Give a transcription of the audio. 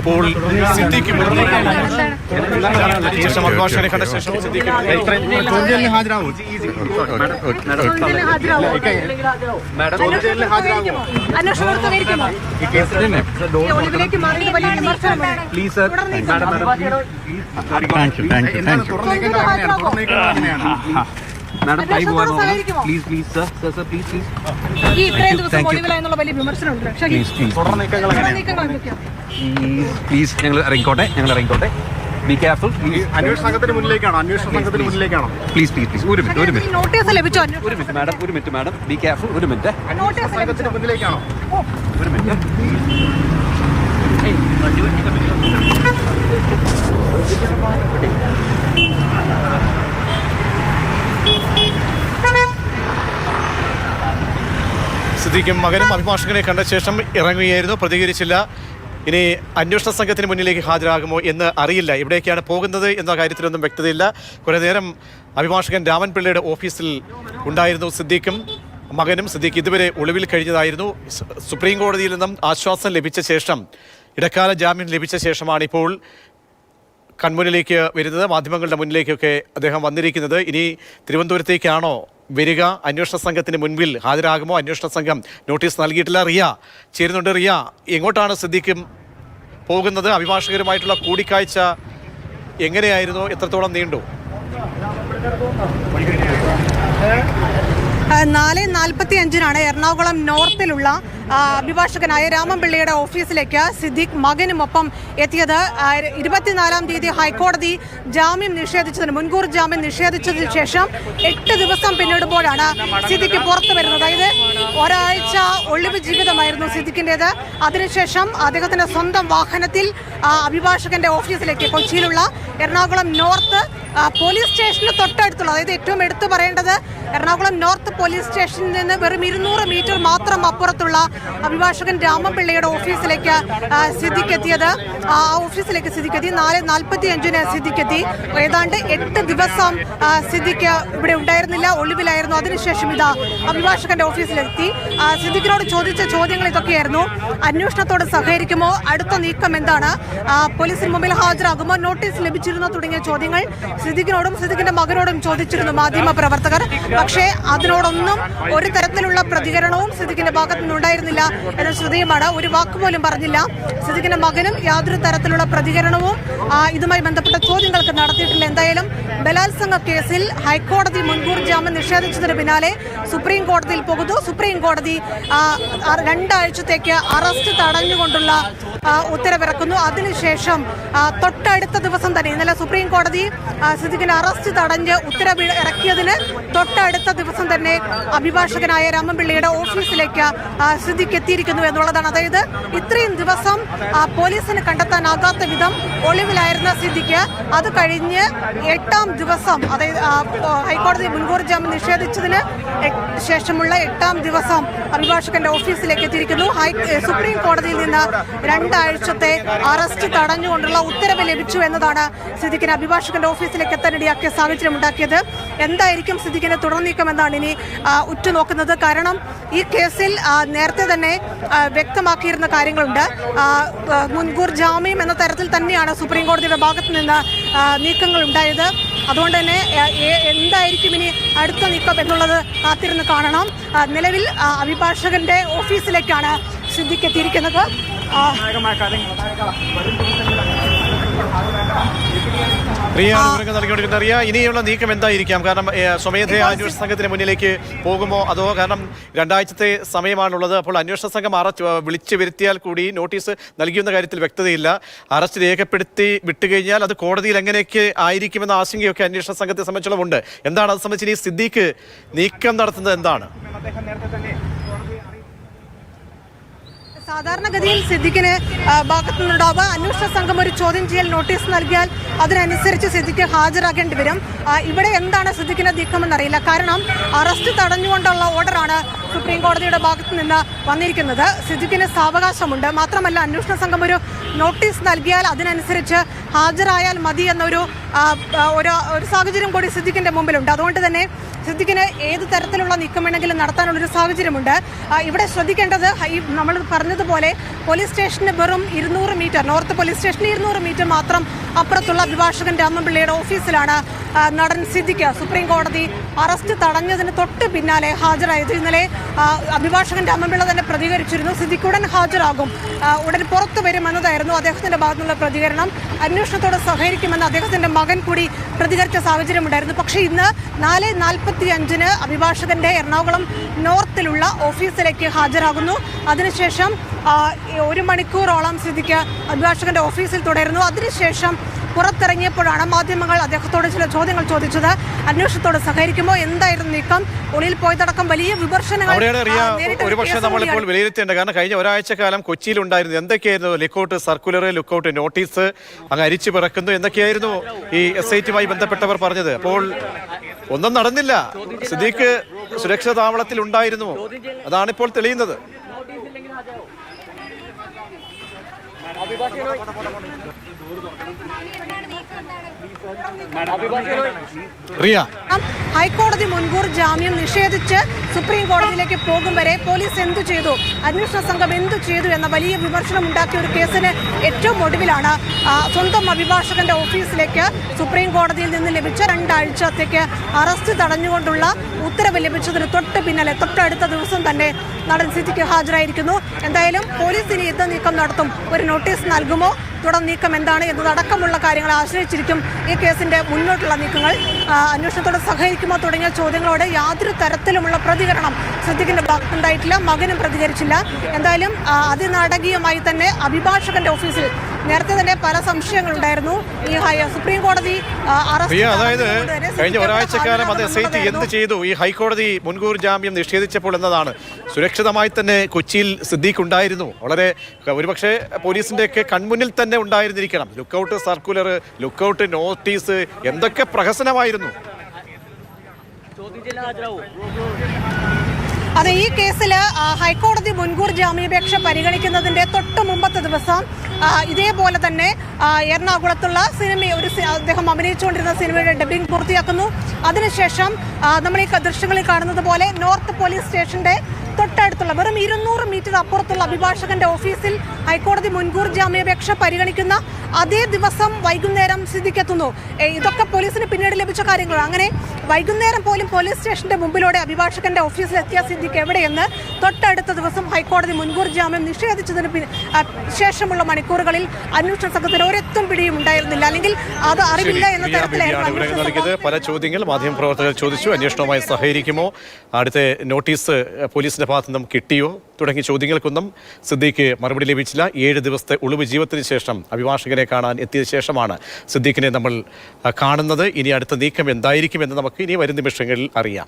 ഇപ്പോൾ സിദ്ദീഖ് ശേഷം അഭിഭാഷകനെ കണ്ട ശേഷം സിദ്ദീഖ് ഹാജരാകുമോ? ഞങ്ങൾ ഇറങ്ങിക്കോട്ടെ. Be careful. അന്വേഷണ സംഘത്തിന് മുന്നിലേക്കാണോ? പ്ലീസ് ഒരു മിനിറ്റ് നോട്ടീസ് ലഭിച്ചോ? ഒരു മിനിറ്റ് മാഡം ബി കെയർഫുൾ. ഒരു മിനിറ്റ്. നോട്ടീസ് സംഘത്തിന് മുന്നിലേക്കാണോ? ഒരു മിനിറ്റ്. സിദ്ദീഖും മകനും അഭിഭാഷകനെ കണ്ട ശേഷം ഇറങ്ങുകയായിരുന്നു. പ്രതികരിച്ചില്ല. ഇനി അന്വേഷണ സംഘത്തിന് മുന്നിലേക്ക് ഹാജരാകുമോ എന്ന് അറിയില്ല. എവിടേക്കാണ് പോകുന്നത് എന്ന കാര്യത്തിലൊന്നും വ്യക്തതയില്ല. കുറേ നേരം അഭിഭാഷകൻ രാമൻ പിള്ളയുടെ ഓഫീസിൽ ഉണ്ടായിരുന്നു സിദ്ദീഖും മകനും. സിദ്ദീഖ് ഇതുവരെ ഒളിവിൽ കഴിഞ്ഞതായിരുന്നു. സുപ്രീം കോടതിയിൽ നിന്നും ആശ്വാസം ലഭിച്ച ശേഷം, ഇടക്കാല ജാമ്യം ലഭിച്ച ശേഷമാണ് ഇപ്പോൾ കൺമുന്നിലേക്ക് വരുന്നത്, മാധ്യമങ്ങളുടെ മുന്നിലേക്കൊക്കെ അദ്ദേഹം വന്നിരിക്കുന്നത്. ഇനി തിരുവനന്തപുരത്തേക്കാണോ വരിക? അന്വേഷണ സംഘത്തിന് മുൻപിൽ ഹാജരാകുമോ? അന്വേഷണ സംഘം നോട്ടീസ് നൽകിയിട്ടില്ല. റിയ ചേരുന്നുണ്ട്. റിയ, എങ്ങോട്ടാണ് സിദ്ദീഖ് പോകുന്നത്? അഭിഭാഷകരുമായിട്ടുള്ള കൂടിക്കാഴ്ച എങ്ങനെയായിരുന്നു? എത്രത്തോളം നീണ്ടു? 4:45 എറണാകുളം നോർത്തിലുള്ള അഭിഭാഷകനായ രാമൻപിള്ളയുടെ ഓഫീസിലേക്ക് സിദ്ദീഖ് മകനുമൊപ്പം എത്തിയത്. 24-ാം തീയതി ഹൈക്കോടതി മുൻകൂർ ജാമ്യം നിഷേധിച്ചതിന് ശേഷം 8 ദിവസം പിന്നിടുമ്പോഴാണ് സിദ്ദീഖ് പുറത്തു വരുന്നത്. അതായത് ഒരാഴ്ച ഒളിവ് ജീവിതമായിരുന്നു സിദ്ദീഖിൻ്റേത്. അതിനുശേഷം അദ്ദേഹത്തിന്റെ സ്വന്തം വാഹനത്തിൽ അഭിഭാഷകന്റെ ഓഫീസിലേക്ക്, കൊച്ചിയിലുള്ള എറണാകുളം നോർത്ത് പോലീസ് സ്റ്റേഷന് തൊട്ടടുത്തുള്ള, അതായത് ഏറ്റവും എടുത്തു പറയേണ്ടത് എറണാകുളം നോർത്ത് പോലീസ് സ്റ്റേഷനിൽ നിന്ന് വെറും 200 മീറ്റർ മാത്രം അപ്പുറത്തുള്ള അഭിഭാഷകൻ രാമൻപിള്ളയുടെ ഓഫീസിലേക്ക് സിദ്ദീഖ് എത്തിയത്. ആ ഓഫീസിലേക്ക് സിദ്ദീഖ് എത്തി. 4:45 സിദ്ദീഖ് എത്തി. ഏതാണ്ട് 8 ദിവസം സിദ്ദീഖ് ഇവിടെ ഉണ്ടായിരുന്നില്ല, ഒളിവിലായിരുന്നു. അതിനുശേഷം ഇതാ അഭിഭാഷകന്റെ ഓഫീസിലെത്തി. സിദ്ദീഖിനോട് ചോദിച്ച ചോദ്യങ്ങൾ ഇതൊക്കെയായിരുന്നു. അന്വേഷണത്തോട് സഹകരിക്കുമോ? അടുത്ത നീക്കം എന്താണ്? പോലീസിന് മുമ്പിൽ ഹാജരാകുമോ? നോട്ടീസ് ലഭിച്ചിരുന്നോ? തുടങ്ങിയ ചോദ്യങ്ങൾ സിദ്ദീഖിനോടും സിദ്ദീഖിന്റെ മകനോടും ചോദിച്ചിരുന്നു മാധ്യമ പ്രവർത്തകർ. പക്ഷേ അതിനോടൊന്നും ഒരു തരത്തിലുള്ള പ്രതികരണവും സിദ്ദീഖിന്റെ ഭാഗത്തു നിന്നുണ്ടായിരുന്നില്ല എന്ന ശ്രദ്ധേയമാണ്. ഒരു വാക്കുപോലും പറഞ്ഞില്ല. സിദ്ദീഖിന്റെ മകനും യാതൊരു തരത്തിലുള്ള പ്രതികരണവും ഇതുമായി ബന്ധപ്പെട്ട ചോദ്യങ്ങൾക്ക് നടത്തിയിട്ടില്ല. എന്തായാലും ബലാത്സംഗ കേസിൽ ഹൈക്കോടതി മുൻകൂർ ജാമ്യം നിഷേധിച്ചതിന് പിന്നാലെ സുപ്രീം കോടതിയിൽ പോകുന്നു. സുപ്രീം കോടതി 2 ആഴ്ചത്തേക്ക് അറസ്റ്റ് തടഞ്ഞുകൊണ്ടുള്ള ഉത്തരവിറക്കുന്നു. അതിനുശേഷം തൊട്ടടുത്ത ദിവസം തന്നെ, ഇന്നലെ സുപ്രീം കോടതി സിദ്ദീഖിന്റെ അറസ്റ്റ് തടഞ്ഞ് ഉത്തരവ് ഇറക്കിയതിന് തൊട്ടടുത്ത ദിവസം തന്നെ അഭിഭാഷകനായ രാമൻപിള്ളയുടെ ഓഫീസിലേക്ക് സിദ്ദീഖ് എത്തിയിരിക്കുന്നു എന്നുള്ളതാണ്. അതായത് ഇത്രയും ദിവസം പോലീസിന് കണ്ടെത്താനാകാത്ത വിധം ഒളിവിലായിരുന്ന സിദ്ദീഖ് അത് കഴിഞ്ഞ് 8ാം ദിവസം, അതായത് ഹൈക്കോടതി മുൻകൂർ ജാമ്യം നിഷേധിച്ചതിന് ശേഷമുള്ള 8ാം ദിവസം അഭിഭാഷകന്റെ ഓഫീസിലേക്ക് എത്തിയിരിക്കുന്നു. സുപ്രീം കോടതിയിൽ നിന്ന് 2 ആഴ്ചത്തെ അറസ്റ്റ് തടഞ്ഞുകൊണ്ടുള്ള ഉത്തരവ് ലഭിച്ചു എന്നതാണ് സിദ്ദീഖിന് അഭിഭാഷകന്റെ ഓഫീസിലേക്ക് എത്താനിടയാക്കിയ സാഹചര്യം ഉണ്ടാക്കിയത്. എന്തായിരിക്കും സിദ്ദീഖിന്റെ തുടർ നീക്കം എന്നാണ് ഇനി ഉറ്റുനോക്കുന്നത്. കാരണം ഈ കേസിൽ നേരത്തെ തന്നെ വ്യക്തമാക്കിയിരുന്ന കാര്യങ്ങളുണ്ട്. മുൻകൂർ ജാമ്യം എന്ന തരത്തിൽ തന്നെയാണ് സുപ്രീം കോടതിയുടെ ഭാഗത്ത് നിന്ന് നീക്കങ്ങൾ ഉണ്ടായത്. അതുകൊണ്ട് തന്നെ എന്തായിരിക്കും ഇനി അടുത്ത നീക്കം എന്നുള്ളത് കാത്തിരുന്ന് കാണണം. നിലവിൽ അഭിഭാഷകന്റെ ഓഫീസിലേക്കാണ് സിദ്ദീഖ് എത്തിയിരിക്കുന്നത്. റിയ, ഇനിയുള്ള നീക്കം എന്തായിരിക്കാം? കാരണം സ്വമേധയാ അന്വേഷണ സംഘത്തിന് മുന്നിലേക്ക് പോകുമോ? അതോ, കാരണം 2 ആഴ്ചത്തെ സമയമാണുള്ളത്. അപ്പോൾ അന്വേഷണ സംഘം വിളിച്ചു വരുത്തിയാൽ കൂടി നോട്ടീസ് നൽകിയെന്ന കാര്യത്തിൽ വ്യക്തതയില്ല. അറസ്റ്റ് രേഖപ്പെടുത്തി വിട്ടുകഴിഞ്ഞാൽ അത് കോടതിയിൽ എങ്ങനെയൊക്കെ ആയിരിക്കുമെന്ന ആശങ്കയൊക്കെ അന്വേഷണ സംഘത്തെ സംബന്ധിച്ചുള്ളതുണ്ട്. എന്താണ് അത് സംബന്ധിച്ച് ഇനി സിദ്ദീഖ് നീക്കം നടത്തുന്നത്? എന്താണ്? സാധാരണഗതിയിൽ സിദ്ദീഖിന് ഭാഗത്തു നിന്നുണ്ടാവുക, അന്വേഷണ സംഘം ഒരു ചോദ്യം ചെയ്യൽ നോട്ടീസ് നൽകിയാൽ അതിനനുസരിച്ച് സിദ്ദീഖ് ഹാജരാക്കേണ്ടി വരും. ഇവിടെ എന്താണ് സിദ്ദീഖിന്റെ നീക്കമെന്നറിയില്ല. കാരണം അറസ്റ്റ് തടഞ്ഞുകൊണ്ടുള്ള ഓർഡറാണ് സുപ്രീം കോടതിയുടെ ഭാഗത്തു നിന്ന് വന്നിരിക്കുന്നത്. സിദ്ദീഖിന് സാവകാശമുണ്ട്. മാത്രമല്ല, അന്വേഷണ സംഘം ഒരു നോട്ടീസ് നൽകിയാൽ അതിനനുസരിച്ച് ഹാജരായാൽ മതി എന്നൊരു സാഹചര്യം കൂടി സിദ്ദീഖിന്റെ മുമ്പിലുണ്ട്. അതുകൊണ്ട് തന്നെ സിദ്ദിഖിന് ഏത് തരത്തിലുള്ള നീക്കം വേണമെങ്കിലും നടത്താനുള്ളൊരു സാഹചര്യമുണ്ട്. ഇവിടെ ശ്രദ്ധിക്കേണ്ടത് നമ്മൾ പറഞ്ഞതുപോലെ പോലീസ് സ്റ്റേഷന് വെറും 200 മീറ്റർ, നോർത്ത് പോലീസ് സ്റ്റേഷന് 200 മീറ്റർ മാത്രം അപ്പുറത്തുള്ള അഭിഭാഷകൻ രാമൻപിള്ളയുടെ ഓഫീസിലാണ് നടൻ സിദ്ദിഖ് സുപ്രീം കോടതി അറസ്റ്റ് തടഞ്ഞതിന് തൊട്ട് പിന്നാലെ ഹാജരായത്. ഇന്നലെ അഭിഭാഷകൻ രാമൻപിള്ള തന്നെ പ്രതികരിച്ചിരുന്നു, സിദ്ദിഖ് ഉടൻ ഹാജരാകും, ഉടൻ പുറത്തു വരുമെന്നതായിരുന്നു അദ്ദേഹത്തിന്റെ ഭാഗത്തുനിന്നുള്ള പ്രതികരണം. അന്വേഷണത്തോട് സഹകരിക്കുമെന്ന് അദ്ദേഹത്തിന്റെ മകൻ കൂടി പ്രതികരിച്ച സാഹചര്യമുണ്ടായിരുന്നു. പക്ഷേ ഇന്ന് 4:45 അഭിഭാഷകന്റെ എറണാകുളം നോർത്തിലുള്ള ഓഫീസിലേക്ക് ഹാജരാകുന്നു. അതിനുശേഷം 1 മണിക്കൂറോളം സിദ്ദിഖ് അഭിഭാഷകന്റെ ഓഫീസിൽ തുടരുന്നു. അതിനുശേഷം പുറത്തിറങ്ങിയപ്പോഴാണ് മാധ്യമങ്ങൾ അദ്ദേഹത്തോട് ചില ചോദ്യങ്ങൾ ചോദിച്ചത്. അന്വേഷണത്തോട് സഹകരിക്കുമോ, എന്തായിരുന്നു നീക്കം, ഒളിയിൽ പോയതടക്കം വലിയ വിമർശനങ്ങൾ. ഒരുപക്ഷെ നമ്മളിപ്പോൾ വിലയിരുത്തേണ്ട, കാരണം കഴിഞ്ഞ ഒരാഴ്ച കാലം കൊച്ചിയിലുണ്ടായിരുന്നു. എന്തൊക്കെയായിരുന്നു ലുക്കൌട്ട് സർക്കുലർ, ലുക്കൌട്ട് നോട്ടീസ് അങ്ങ് അരിച്ചു പിറക്കുന്നു, എന്തൊക്കെയായിരുന്നു ഈ SITയുമായി ബന്ധപ്പെട്ടവർ പറഞ്ഞത്? അപ്പോൾ ഒന്നും നടന്നില്ല. സിദ്ദീഖ് സുരക്ഷിത താവളത്തിൽ ഉണ്ടായിരുന്നു, അതാണിപ്പോൾ തെളിയുന്നത്. ഹൈക്കോടതി മുൻകൂർ ജാമ്യം നിഷേധിച്ച് സുപ്രീം കോടതിയിലേക്ക് പോകും വരെ പോലീസ് എന്തു ചെയ്തു, അന്വേഷണ സംഘം എന്തു ചെയ്തു എന്ന വലിയ വിമർശനം ഉണ്ടാക്കിയ ഒരു കേസിന് ഏറ്റവും ഒടുവിലാണ് സ്വന്തം അഭിഭാഷകന്റെ ഓഫീസിലേക്ക് സുപ്രീം കോടതിയിൽ നിന്ന് ലഭിച്ച 2 ആഴ്ചത്തേക്ക് അറസ്റ്റ് തടഞ്ഞുകൊണ്ടുള്ള ഉത്തരവ് ലഭിച്ചതിന് തൊട്ട് പിന്നാലെ തൊട്ടടുത്ത ദിവസം തന്നെ നടൻ സിദ്ദിഖ് ഹാജരായിരിക്കുന്നു. എന്തായാലും പോലീസ് ഇനി എന്ത് നീക്കം നടത്തും, ഒരു നോട്ടീസ് നൽകുമോ, തുടർ നീക്കം എന്താണ് എന്നതടക്കമുള്ള കാര്യങ്ങളെ ആശ്രയിച്ചിരിക്കും ഈ കേസിന്റെ മുന്നോട്ടുള്ള നീക്കങ്ങൾ. അന്വേഷണത്തോട് സഹകരിക്കുമോ തുടങ്ങിയ ചോദ്യങ്ങളോട് യാതൊരു തരത്തിലുമുള്ള പ്രതികരണം സിദ്ദിഖിന്റെ ഭാഗത്തുണ്ടായിട്ടില്ല, മകനും പ്രതികരിച്ചില്ല. എന്തായാലും അതിനാടകീയമായി തന്നെ അഭിഭാഷകന്റെ ഓഫീസിൽ നേരത്തെ തന്നെ പല സംശയങ്ങളുണ്ടായിരുന്നു. ഈ സുപ്രീം കോടതി അതായത് കഴിഞ്ഞ ഒരാഴ്ചക്കാലം അത് SIT എന്ത് ചെയ്തു, ഈ ഹൈക്കോടതി മുൻകൂർ ജാമ്യം നിഷേധിച്ചപ്പോൾ എന്നതാണ്. സുരക്ഷിതമായി തന്നെ കൊച്ചിയിൽ സിദ്ദീഖ് ഉണ്ടായിരുന്നു, വളരെ ഒരുപക്ഷെ പോലീസിന്റെ ഒക്കെ കൺമുന്നിൽ തന്നെ ഉണ്ടായിരുന്നിരിക്കണം. ലുക്കൌട്ട് സർക്കുലർ, ലുക്കൌട്ട് നോട്ടീസ്, എന്തൊക്കെ പ്രഹസനമായിരുന്നു. അതെ, ഈ കേസിൽ ഹൈക്കോടതി മുൻകൂർ ജാമ്യാപേക്ഷ പരിഗണിക്കുന്നതിന്റെ തൊട്ട് മുമ്പത്തെ ദിവസം ഇതേപോലെ തന്നെ എറണാകുളത്തുള്ള അദ്ദേഹം അഭിനയിച്ചുകൊണ്ടിരുന്ന സിനിമയുടെ ഡബ്ബിംഗ് പൂർത്തിയാക്കുന്നു. അതിനുശേഷം നമ്മൾ ഈ ദൃശ്യങ്ങളിൽ കാണുന്നത് പോലെ നോർത്ത് പോലീസ് സ്റ്റേഷന്റെ തൊട്ടടുത്തുള്ള വെറും 200 മീറ്റർ അപ്പുറത്തുള്ള അഭിഭാഷകന്റെ ഓഫീസിൽ ഹൈക്കോടതി മുൻകൂർ ജാമ്യാപേക്ഷ പരിഗണിക്കുന്ന അതേ ദിവസം വൈകുന്നേരം സിദ്ദിഖ് എത്തുന്നു. ഇതൊക്കെ പോലീസിന് പിന്നീട് ലഭിച്ച കാര്യങ്ങളാണ്. അങ്ങനെ വൈകുന്നേരം പോലും പോലീസ് സ്റ്റേഷന്റെ മുമ്പിലൂടെ അഭിഭാഷകന്റെ ഓഫീസിലെത്തിയ സിദ്ദിഖ് എവിടെയെന്ന് തൊട്ടടുത്ത ദിവസം ഹൈക്കോടതി മുൻകൂർ ജാമ്യം നിഷേധിച്ചതിന് ശേഷമുള്ള മണിക്കൂറുകളിൽ അന്വേഷണ സംഘത്തിന് ഒരെത്തും പിടിയും ഉണ്ടായിരുന്നില്ല, അല്ലെങ്കിൽ അത് അറിവില്ല എന്ന തരത്തിലായിരുന്നു. പല ചോദ്യങ്ങൾ മാധ്യമപ്രവർത്തകർ ചോദിച്ചു. അന്വേഷണവുമായി സഹകരിക്കുമോ, അടുത്ത നോട്ടീസ് പോലീസിന്റെ ഭാഗത്തു നിന്നും കിട്ടിയോ തുടങ്ങിയ ചോദ്യങ്ങൾക്കൊന്നും സിദ്ദീഖ് മറുപടി ലഭിച്ചില്ല. 7 ദിവസത്തെ ഒളിവ് ജീവിതത്തിന് ശേഷം അഭിഭാഷകനെ കാണാൻ എത്തിയ ശേഷമാണ് സിദ്ദീഖിനെ നമ്മൾ കാണുന്നത്. ഇനി അടുത്ത നീക്കം എന്തായിരിക്കും എന്ന് നമുക്ക് ഇനി വരും നിമിഷങ്ങളിൽ അറിയാം.